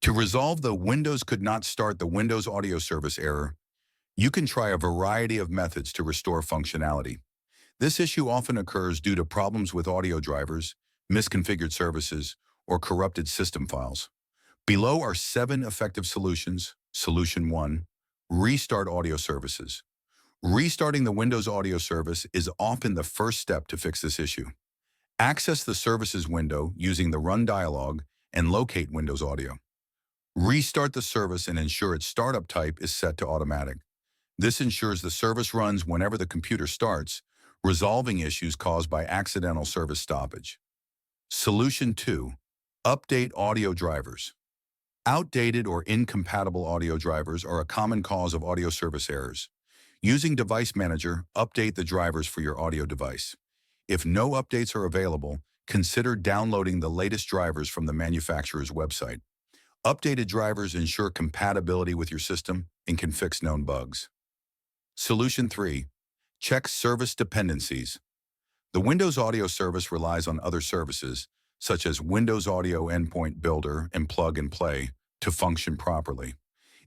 To resolve the Windows could not start the Windows audio service error, you can try a variety of methods to restore functionality. This issue often occurs due to problems with audio drivers, misconfigured services, or corrupted system files. Below are 7 effective solutions. Solution 1. Restart audio services. Restarting the Windows audio service is often the first step to fix this issue. Access the services window using the Run dialog and locate Windows Audio. Restart the service and ensure its startup type is set to automatic. This ensures the service runs whenever the computer starts, resolving issues caused by accidental service stoppage. Solution 2. Update audio drivers. Outdated or incompatible audio drivers are a common cause of audio service errors. Using Device Manager, update the drivers for your audio device. If no updates are available, consider downloading the latest drivers from the manufacturer's website. Updated drivers ensure compatibility with your system and can fix known bugs. Solution 3. Check service dependencies. The Windows Audio service relies on other services, such as Windows Audio Endpoint Builder and Plug and Play, to function properly.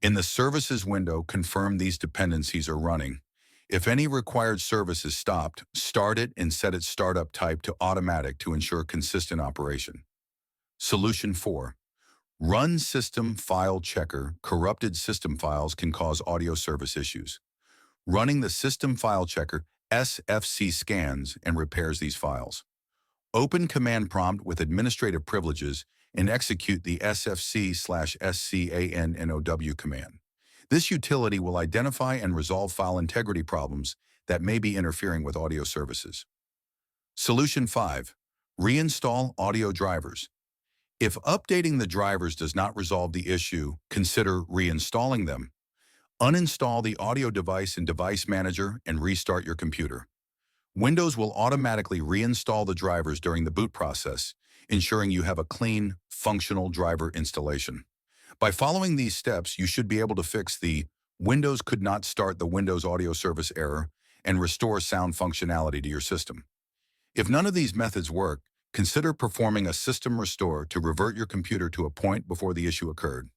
In the Services window, confirm these dependencies are running. If any required service is stopped, start it and set its startup type to automatic to ensure consistent operation. Solution 4. Run System File Checker. Corrupted system files can cause audio service issues. Running the System File Checker SFC scans and repairs these files. Open Command Prompt with administrative privileges and execute the SFC/SCANNOW command. This utility will identify and resolve file integrity problems that may be interfering with audio services. Solution 5. Reinstall audio drivers. If updating the drivers does not resolve the issue, consider reinstalling them. Uninstall the audio device in Device Manager and restart your computer. Windows will automatically reinstall the drivers during the boot process, ensuring you have a clean, functional driver installation. By following these steps, you should be able to fix the Windows could not start the Windows audio service error and restore sound functionality to your system. If none of these methods work, consider performing a system restore to revert your computer to a point before the issue occurred.